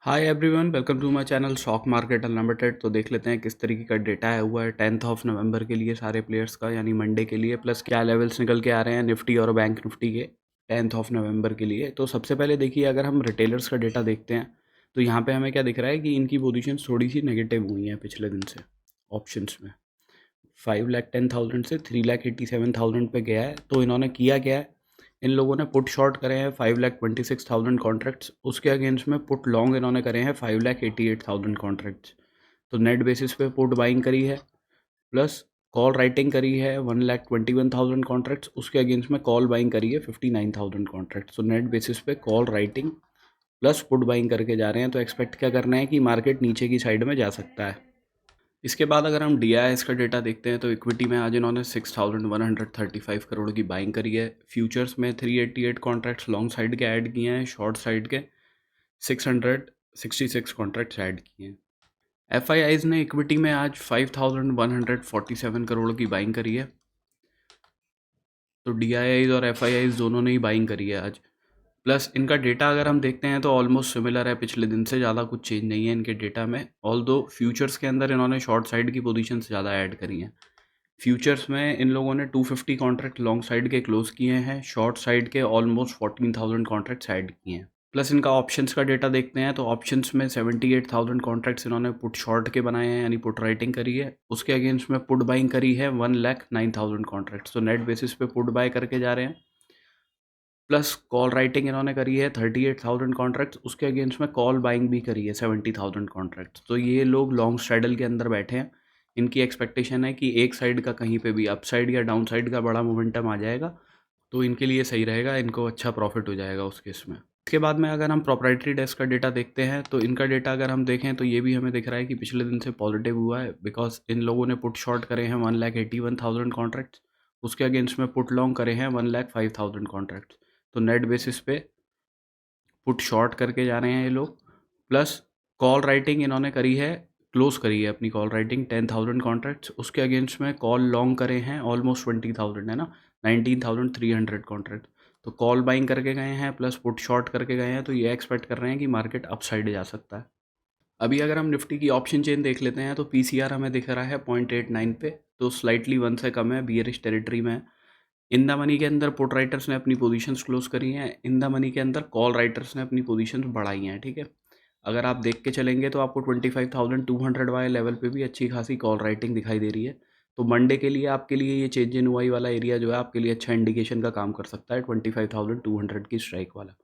Hi everyone, welcome to my channel stock market unlimited. तो देख लेते हैं किस तरीके का डेटा आया हुआ है 10th ऑफ नवंबर के लिए सारे प्लेयर्स का, यानी मंडे के लिए, प्लस क्या लेवल्स निकल के आ रहे हैं निफ्टी और बैंक निफ्टी के 10th ऑफ नवंबर के लिए। तो सबसे पहले देखिए, अगर हम रिटेलर्स का डेटा देखते हैं तो यहाँ पे हमें क्या दिख रहा है कि इनकी पोजीशंस थोड़ी सी नेगेटिव हुई हैं पिछले दिन से ऑप्शंस में। 5,10,000 से 3,87,000 पे गया है। तो इन्होंने किया क्या है, इन लोगों ने पुट शॉर्ट करे हैं 5,26,000 कॉन्ट्रैक्ट्स, उसके अगेंस्ट में पुट लॉन्ग इन्होंने करे हैं 5,88,000 कॉन्ट्रैक्ट्स। तो नेट बेसिस पे पुट बाइंग करी है, प्लस कॉल राइटिंग करी है 1,21,000 कॉन्ट्रैक्ट्स, उसके अगेंस्ट में कॉल बाइंग करी है 59,000 कॉन्ट्रैक्ट्स। तो नेट बेसिस पे call writing plus put buying करके जा रहे हैं। तो एक्सपेक्ट क्या करना है कि मार्केट नीचे की साइड में जा सकता है। इसके बाद अगर हम DIS का डेटा देखते हैं तो इक्विटी में आज इन्होंने 6,135 करोड़ की बाइंग करी है। फ्यूचर्स में 388 कॉन्ट्रैक्ट्स लॉन्ग साइड के ऐड किए हैं, शॉर्ट साइड के 666 कॉन्ट्रैक्ट्स ऐड किए हैं। FIIs ने इक्विटी में आज 5,147 करोड़ की बाइंग करी है। तो DIIs और FIIs दोनों ने ही बाइंग करी है आज। प्लस इनका डेटा अगर हम देखते हैं तो ऑलमोस्ट सिमिलर है पिछले दिन से, ज़्यादा कुछ चेंज नहीं है इनके डेटा में। ऑल दो फ्यूचर्स के अंदर इन्होंने शॉर्ट साइड की पोजीशन ज़्यादा ऐड करी हैं। फ्यूचर्स में इन लोगों ने 250 कॉन्ट्रैक्ट लॉन्ग साइड के क्लोज किए हैं, शॉर्ट साइड के ऑलमोस्ट 14,000 कॉन्ट्रैक्ट्स ऐड किए हैं। प्लस इनका ऑप्शंस का डेटा देखते हैं तो ऑप्शंस में 78,000 कॉन्ट्रैक्ट्स इन्होंने पुट शॉर्ट के बनाए हैं, यानी पुट राइटिंग करी है। उसके अगेंस्ट में पुट बाइंग करी है 1,09,000 कॉन्ट्रैक्ट्स। तो नेट बेसिस पे पुट बाय करके जा रहे हैं। प्लस कॉल राइटिंग इन्होंने करी है 38,000 कॉन्ट्रैक्ट्स, उसके अगेंस्ट में कॉल बाइंग भी करी है 70,000 कॉन्ट्रैक्ट्स। तो ये लोग लॉन्ग स्ट्रैडल के अंदर बैठे हैं। इनकी एक्सपेक्टेशन है कि एक साइड का कहीं पे भी अप साइड या डाउन साइड का बड़ा मोमेंटम आ जाएगा, तो इनके लिए सही रहेगा, इनको अच्छा प्रॉफिट हो जाएगा उस केस में। इसके बाद में अगर हम प्रोप्राइटरी डेस्क का डेटा देखते हैं तो इनका डेटा अगर हम देखें तो ये भी हमें दिख रहा है कि पिछले दिन से पॉजिटिव हुआ है, बिकॉज इन लोगों ने पुट शॉर्ट करे हैं 1,81,000 कॉन्ट्रैक्ट्स, उसके अगेंस्ट में पुट लॉन्ग करे हैं 1,05,000 कॉन्ट्रैक्ट्स। तो नेट बेसिस पे पुट शॉर्ट करके जा रहे हैं ये लोग। प्लस कॉल राइटिंग इन्होंने करी है, क्लोज करी है अपनी कॉल राइटिंग 10,000 कॉन्ट्रैक्ट्स, उसके अगेंस्ट में कॉल लॉन्ग करे हैं ऑलमोस्ट 20,000, है ना, 19,300 कॉन्ट्रैक्ट। तो कॉल बाइंग करके गए हैं प्लस पुट शॉर्ट करके गए हैं। तो ये एक्सपेक्ट कर रहे हैं कि मार्केट अप साइड जा सकता है। अभी अगर हम निफ्टी की ऑप्शन चेन देख लेते हैं तो PCR हमें दिख रहा है 0.89 पे, तो स्लाइटली 1 से कम है, बियरिश टेरिटरी में है। इन द मनी के अंदर पुट राइटर्स ने अपनी पोजीशंस क्लोज करी हैं, इन द मनी के अंदर कॉल राइटर्स ने अपनी पोजीशंस बढ़ाई हैं। ठीक है, अगर आप देख के चलेंगे तो आपको 25,200 वाले लेवल पे भी अच्छी खासी कॉल राइटिंग दिखाई दे रही है। तो मंडे के लिए आपके लिए ये चेंज इन OI वाला एरिया जो है आपके लिए अच्छा इंडिकेशन का काम कर सकता है, 25,200 की स्ट्राइक वाला।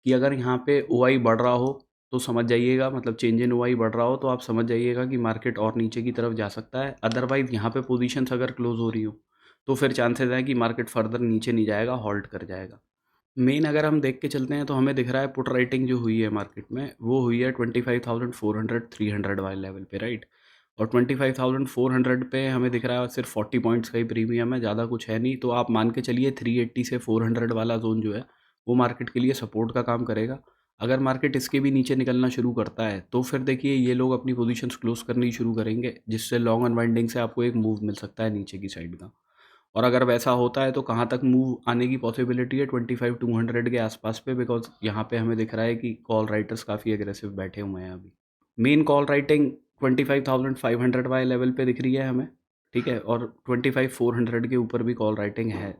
कि अगर यहाँ पे OI बढ़ रहा हो तो समझ जाइएगा, मतलब चेंज इन OI बढ़ रहा हो तो आप समझ जाइएगा कि मार्केट और नीचे की तरफ जा सकता है। अदरवाइज़ यहाँ पे पोजीशंस अगर क्लोज हो रही हो तो फिर चांसेस हैं कि मार्केट फर्दर नीचे नहीं जाएगा, हॉल्ट कर जाएगा। मेन अगर हम देख के चलते हैं तो हमें दिख रहा है पुट राइटिंग जो हुई है मार्केट में वो हुई है 25,400 300 वाले लेवल पे, राइट। और 25,400 पे हमें दिख रहा है सिर्फ 40 पॉइंट्स का ही प्रीमियम है, ज़्यादा कुछ है नहीं। तो आप मान के चलिए 380 से 400 वाला जोन जो है वो मार्केट के लिए सपोर्ट का काम करेगा। अगर मार्केट इसके भी नीचे निकलना शुरू करता है तो फिर देखिए ये लोग अपनी पोजीशंस क्लोज करनी शुरू करेंगे, जिससे लॉन्ग अनवाइंडिंग से आपको एक मूव मिल सकता है नीचे की साइड का। और अगर वैसा होता है तो कहाँ तक मूव आने की पॉसिबिलिटी है 25,200 के आसपास पे, बिकॉज यहाँ पे हमें दिख रहा है कि कॉल राइटर्स काफ़ी एग्रेसिव बैठे हुए हैं अभी। मेन कॉल राइटिंग 25,500 वाले लेवल पे दिख रही है हमें, ठीक है, और 25,400 के ऊपर भी कॉल राइटिंग है।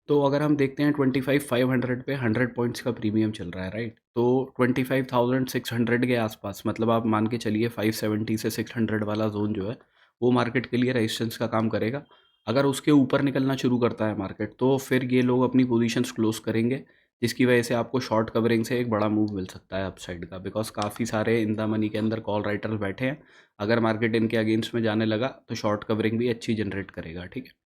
तो अगर हम देखते हैं 25,500 पे 100 पॉइंट्स का प्रीमियम चल रहा है, राइट। तो 25,600 के आसपास, मतलब आप मान के चलिए 570 से 600 वाला जोन जो है वो मार्केट के लिए रेजिस्टेंस का काम करेगा। अगर उसके ऊपर निकलना शुरू करता है मार्केट तो फिर ये लोग अपनी पोजीशंस क्लोज करेंगे, जिसकी वजह से आपको शॉर्ट कवरिंग से एक बड़ा मूव मिल सकता है अपसाइड का, बिकॉज काफ़ी सारे इन द मनी के अंदर कॉल राइटर्स बैठे हैं। अगर मार्केट इनके अगेंस्ट में जाने लगा तो शॉर्ट कवरिंग भी अच्छी जनरेट करेगा, ठीक है।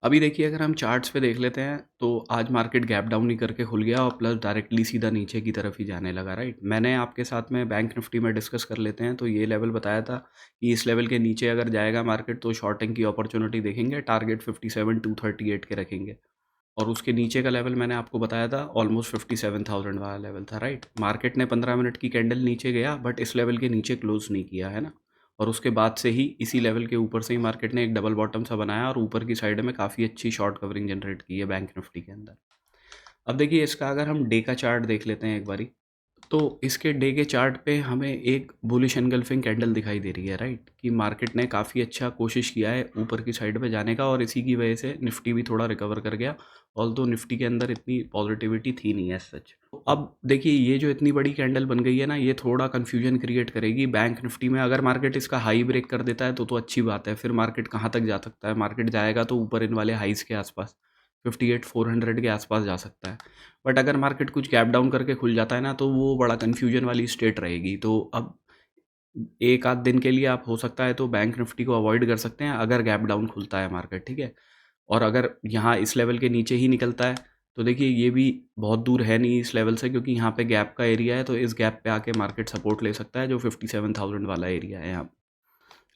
अभी देखिए अगर हम चार्ट्स पे देख लेते हैं तो आज मार्केट गैप डाउन ही करके खुल गया और प्लस डायरेक्टली सीधा नीचे की तरफ ही जाने लगा, राइट। मैंने आपके साथ में बैंक निफ्टी में डिस्कस कर लेते हैं तो ये लेवल बताया था कि इस लेवल के नीचे अगर जाएगा मार्केट तो शॉर्टिंग की अपॉर्चुनिटी देखेंगे, टारगेट 57,238 के रखेंगे। और उसके नीचे का लेवल मैंने आपको बताया था ऑलमोस्ट 57,000 वाला लेवल था, राइट। मार्केट ने 15 मिनट की कैंडल नीचे गया बट इस लेवल के नीचे क्लोज नहीं किया, है ना। और उसके बाद से ही इसी लेवल के ऊपर से ही मार्केट ने एक डबल बॉटम सा बनाया और ऊपर की साइड में काफ़ी अच्छी शॉर्ट कवरिंग जनरेट की है बैंक निफ्टी के अंदर। अब देखिए इसका अगर हम डे का चार्ट देख लेते हैं एक बारी, तो इसके डे के चार्ट पे हमें एक बुलिश एनगल्फिंग कैंडल दिखाई दे रही है, राइट, कि मार्केट ने काफ़ी अच्छा कोशिश किया है ऊपर की साइड पे जाने का, और इसी की वजह से निफ्टी भी थोड़ा रिकवर कर गया। ऑल्दो निफ्टी के अंदर इतनी पॉजिटिविटी थी नहीं एज सच। अब देखिए, ये जो इतनी बड़ी कैंडल बन गई है ना, ये थोड़ा कन्फ्यूजन क्रिएट करेगी बैंक निफ्टी में। अगर मार्केट इसका हाई ब्रेक कर देता है तो अच्छी बात है, फिर मार्केट कहाँ तक जा सकता है? मार्केट जाएगा तो ऊपर इन वाले हाइज के आसपास 58,400 के आसपास जा सकता है। बट अगर मार्केट कुछ गैप डाउन करके खुल जाता है ना, तो वो बड़ा कन्फ्यूजन वाली स्टेट रहेगी। तो अब एक आध दिन के लिए आप हो सकता है तो बैंक निफ्टी को अवॉइड कर सकते हैं अगर गैप डाउन खुलता है मार्केट, ठीक है। और अगर यहाँ इस लेवल के नीचे ही निकलता है तो देखिए ये भी बहुत दूर है नहीं इस लेवल से, क्योंकि यहाँ पे गैप का एरिया है, तो इस गैप पे आके मार्केट सपोर्ट ले सकता है जो 57,000 वाला एरिया है यहाँ।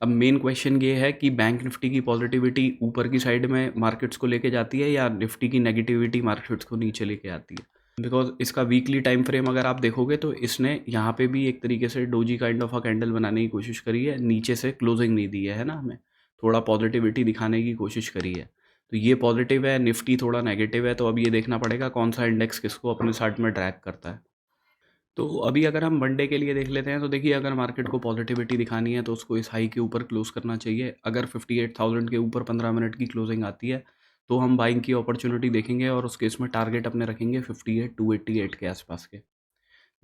अब मेन क्वेश्चन ये है कि बैंक निफ्टी की पॉजिटिविटी ऊपर की साइड में मार्केट्स को लेके जाती है या निफ्टी की नेगेटिविटी मार्केट्स को नीचे लेके आती है। बिकॉज इसका वीकली टाइम फ्रेम अगर आप देखोगे तो इसने यहाँ पे भी एक तरीके से doji kind of a candle बनाने की कोशिश करी है, नीचे से क्लोजिंग नहीं दी है ना, हमें थोड़ा पॉजिटिविटी दिखाने की कोशिश करी है। तो ये पॉजिटिव है, निफ्टी थोड़ा नेगेटिव है, तो अब ये देखना पड़ेगा कौन सा इंडेक्स किसको अपने साइड में ड्रैग करता है। तो अभी अगर हम मंडे के लिए देख लेते हैं तो देखिए, अगर मार्केट को पॉजिटिविटी दिखानी है तो उसको इस हाई के ऊपर क्लोज करना चाहिए। अगर 58,000 के ऊपर 15 मिनट की क्लोजिंग आती है तो हम बाइंग की अपॉर्चुनिटी देखेंगे, और उस केस में टारगेट अपने रखेंगे 58,288 के आसपास के।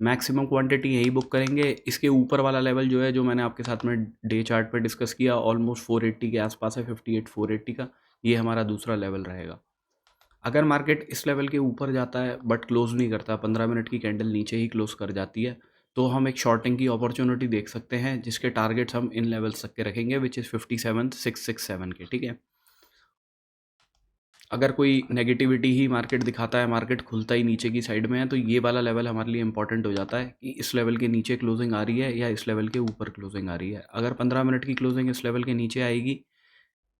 मैक्सिमम क्वांटिटी यही बुक करेंगे। इसके ऊपर वाला लेवल जो है, जो मैंने आपके साथ में डे चार्ट पे डिस्कस किया, ऑलमोस्ट 480 के आसपास है, 58,480 का, ये हमारा दूसरा लेवल रहेगा। अगर मार्केट इस लेवल के ऊपर जाता है बट क्लोज नहीं करता, 15 मिनट की कैंडल नीचे ही क्लोज कर जाती है, तो हम एक शॉर्टिंग की अपॉर्चुनिटी देख सकते हैं, जिसके टारगेट्स हम इन लेवल्स तक के रखेंगे, विच इज़ 57,667 के, ठीक है। अगर कोई नेगेटिविटी ही मार्केट दिखाता है, मार्केट खुलता ही नीचे की साइड में है, तो ये वाला लेवल हमारे लिए इंपॉर्टेंट हो जाता है कि इस लेवल के नीचे क्लोजिंग आ रही है या इस लेवल के ऊपर क्लोजिंग आ रही है। अगर 15 मिनट की क्लोजिंग इस लेवल के नीचे आएगी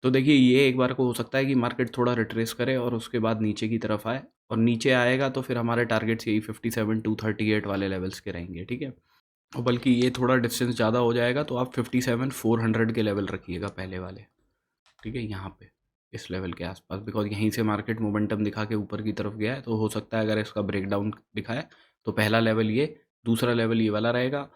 तो देखिए, ये एक बार को हो सकता है कि मार्केट थोड़ा रिट्रेस करे और उसके बाद नीचे की तरफ आए, और नीचे आएगा तो फिर हमारे टारगेट्स यही 57,238 वाले लेवल्स के रहेंगे, ठीक है। और बल्कि ये थोड़ा डिस्टेंस ज़्यादा हो जाएगा तो आप 57,400 के लेवल रखिएगा पहले वाले, ठीक है, यहाँ पे इस लेवल के आसपास। बिकॉज यहीं से मार्केट मोमेंटम दिखा के ऊपर की तरफ गया है, तो हो सकता है अगर इसका ब्रेकडाउन दिखाए तो पहला लेवल ये, दूसरा लेवल ये वाला रहेगा।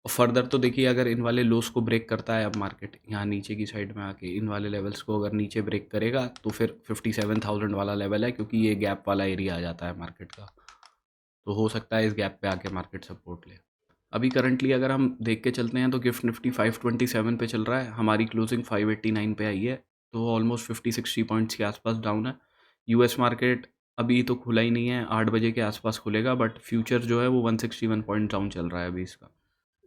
फर्दर तो देखिए, अगर इन वाले लोस को ब्रेक करता है अब मार्केट, यहाँ नीचे की साइड में आके इन वाले लेवल्स को अगर नीचे ब्रेक करेगा तो फिर 57,000 वाला लेवल है, क्योंकि ये गैप वाला एरिया आ जाता है मार्केट का, तो हो सकता है इस गैप पे आके मार्केट सपोर्ट ले। अभी करंटली अगर हम देख के चलते हैं तो गिफ्ट निफ्टी 527 पे चल रहा है, हमारी क्लोजिंग 589 पे आई है, तो ऑलमोस्ट 50-60 पॉइंट्स के आसपास डाउन है। यूएस मार्केट अभी तो खुला ही नहीं है, 8 बजे के आसपास खुलेगा, बट फ्यूचर जो है वो 161 पॉइंट डाउन चल रहा है अभी इसका।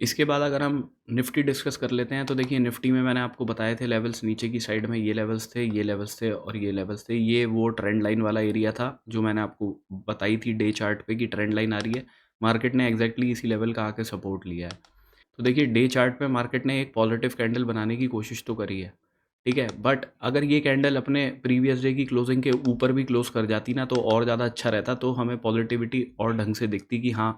इसके बाद अगर हम निफ्टी डिस्कस कर लेते हैं तो देखिए, निफ्टी में मैंने आपको बताए थे लेवल्स, नीचे की साइड में ये लेवल्स थे, ये लेवल्स थे और ये लेवल्स थे। ये वो ट्रेंड लाइन वाला एरिया था जो मैंने आपको बताई थी डे चार्ट पे कि ट्रेंड लाइन आ रही है। मार्केट ने एग्जैक्टली इसी लेवल का आके सपोर्ट लिया है। तो देखिए, डे चार्ट पे मार्केट ने एक पॉजिटिव कैंडल बनाने की कोशिश तो करी है, ठीक है। बट अगर ये कैंडल अपने प्रीवियस डे की क्लोजिंग के ऊपर भी क्लोज कर जाती ना, तो और ज़्यादा अच्छा रहता, तो हमें पॉजिटिविटी और ढंग से दिखती कि हाँ,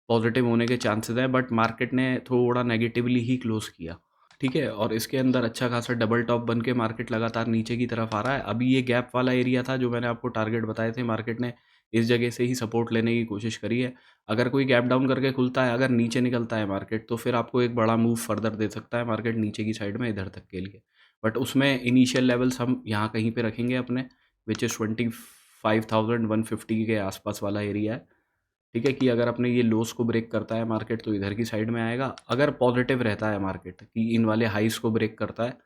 पॉजिटिव होने के चांसेस हैं। बट मार्केट ने थोड़ा नेगेटिवली ही क्लोज किया, ठीक है। और इसके अंदर अच्छा खासा डबल टॉप बन के मार्केट लगातार नीचे की तरफ आ रहा है। अभी ये गैप वाला एरिया था जो मैंने आपको टारगेट बताए थे, मार्केट ने इस जगह से ही सपोर्ट लेने की कोशिश करी है। अगर कोई गैप डाउन करके खुलता है, अगर नीचे निकलता है मार्केट, तो फिर आपको एक बड़ा मूव फर्दर दे सकता है मार्केट नीचे की साइड में इधर तक के लिए। बट उसमें इनिशियल लेवल्स हम यहाँ कहीं पे रखेंगे अपने, विच इज़ 25,150 के आसपास वाला एरिया है, ठीक है। कि अगर अपने ये लोस को ब्रेक करता है मार्केट तो इधर की साइड में आएगा। अगर पॉजिटिव रहता है मार्केट कि इन वाले हाइस को ब्रेक करता है,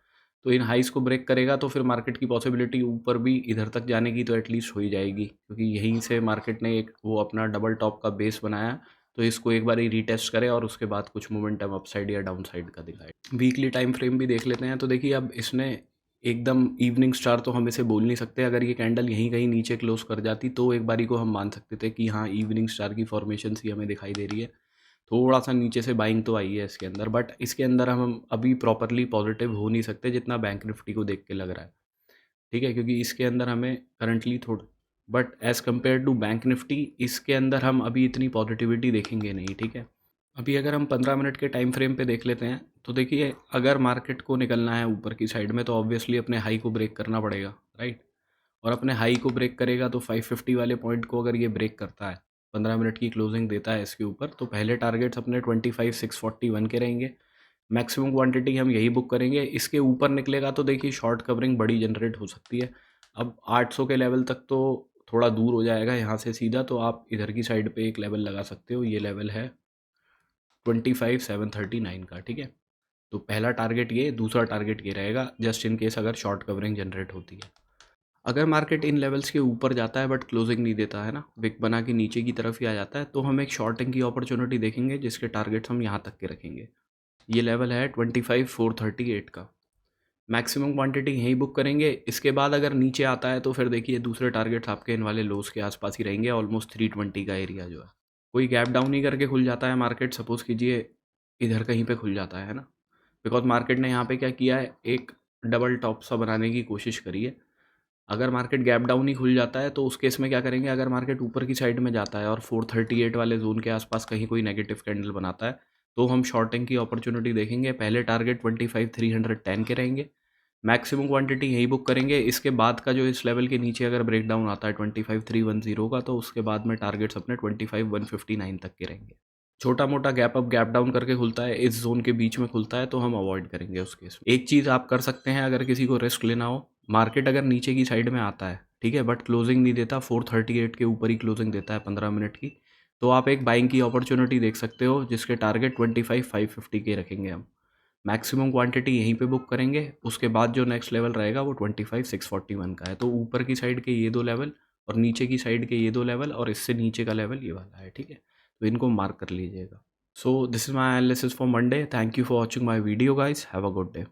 तो इन हाइस को ब्रेक करेगा तो फिर मार्केट की पॉसिबिलिटी ऊपर भी इधर तक जाने की तो एटलीस्ट हो ही जाएगी, क्योंकि यहीं से मार्केट ने एक वो अपना डबल टॉप का बेस बनाया। तो इसको एक बार ही रीटेस्ट करे और उसके बाद कुछ मोमेंटम अपसाइड या डाउन साइड का दिखाए। वीकली टाइम फ्रेम भी देख लेते हैं तो देखिए, अब इसने एकदम इवनिंग स्टार तो हम इसे बोल नहीं सकते। अगर ये कैंडल यहीं कहीं नीचे क्लोज कर जाती तो एक बारी को हम मान सकते थे कि हाँ, इवनिंग स्टार की फॉर्मेशन सी हमें दिखाई दे रही है। थोड़ा सा नीचे से बाइंग तो आई है इसके अंदर, बट इसके अंदर हम अभी प्रॉपरली पॉजिटिव हो नहीं सकते जितना बैंक निफ्टी को देख के लग रहा है, ठीक है। क्योंकि इसके अंदर हमें करंटली थोड़ा, but as compare to bank Nifty इसके अंदर हम अभी इतनी पॉजिटिविटी देखेंगे नहीं, ठीक है। अभी अगर हम 15 मिनट के टाइम फ्रेम पे देख लेते हैं तो देखिए, अगर मार्केट को निकलना है ऊपर की साइड में तो ऑब्वियसली अपने हाई को ब्रेक करना पड़ेगा, राइट। और अपने हाई को ब्रेक करेगा तो 550 वाले पॉइंट को अगर ये ब्रेक करता है 15 मिनट की क्लोजिंग देता है इसके ऊपर। तो पहले टारगेट्स अपने 25,641 के रहेंगे। मैक्सिमम क्वांटिटी हम यही बुक करेंगे। इसके ऊपर निकलेगा तो देखिए शॉर्ट कवरिंग बड़ी जनरेट हो सकती है। अब 800 के लेवल तक तो थोड़ा दूर हो जाएगा यहाँ से सीधा, तो आप इधर की साइड पे एक लेवल लगा सकते हो। ये लेवल है 25,739 का, ठीक है। तो पहला टारगेट ये, दूसरा टारगेट ये रहेगा, जस्ट इन केस अगर शॉर्ट कवरिंग जनरेट होती है। अगर मार्केट इन लेवल्स के ऊपर जाता है बट क्लोजिंग नहीं देता है ना, विक बना के नीचे की तरफ ही आ जाता है, तो हम एक शॉर्टिंग की अपॉर्चुनिटी देखेंगे जिसके टारगेट्स हम यहाँ तक के रखेंगे। ये लेवल है 25,438 का। मैक्सिमम क्वांटिटी यहीं बुक करेंगे। इसके बाद अगर नीचे आता है तो फिर देखिए दूसरे टारगेट्स आपके इन वाले लोस के आसपास ही रहेंगे, ऑलमोस्ट 320 का एरिया जो है। कोई गैप डाउन ही करके खुल जाता है मार्केट, सपोज कीजिए इधर कहीं पे खुल जाता है ना, बिकॉज मार्केट ने यहाँ पे क्या किया है, एक डबल टॉप सा बनाने की कोशिश करी है। अगर मार्केट गैप डाउन ही खुल जाता है तो उस केस में क्या करेंगे, अगर मार्केट ऊपर की साइड में जाता है और 438 वाले जोन के आसपास कहीं कोई नेगेटिव कैंडल बनाता है तो हम शॉर्टिंग की अपॉर्चुनिटी देखेंगे। पहले टारगेट 25,310 के रहेंगे। मैक्सिमम क्वांटिटी यही बुक करेंगे। इसके बाद का जो इस लेवल के नीचे अगर ब्रेक डाउन आता है 25,310 का, तो उसके बाद में टारगेट्स अपने 25,159 तक के रहेंगे। छोटा मोटा गैप अप गैप डाउन करके खुलता है, इस जोन के बीच में खुलता है, तो हम अवॉइड करेंगे उस केस में। एक चीज़ आप कर सकते हैं अगर किसी को रिस्क लेना हो, मार्केट अगर नीचे की साइड में आता है, ठीक है, बट क्लोजिंग नहीं देता, 438 के ऊपर ही क्लोजिंग देता है 15 मिनट की, तो आप एक बाइंग की अपॉर्चुनिटी देख सकते हो जिसके टारगेट 25,550 के रखेंगे हम। मैक्सिमम क्वांटिटी यहीं पे बुक करेंगे। उसके बाद जो नेक्स्ट लेवल रहेगा वो 25,641 का है। तो ऊपर की साइड के ये दो लेवल और नीचे की साइड के ये दो लेवल और इससे नीचे का लेवल ये वाला है, ठीक है। तो इनको मार्क कर लीजिएगा। So this is my analysis for Monday. Thank you for watching my video guys. Have a good day.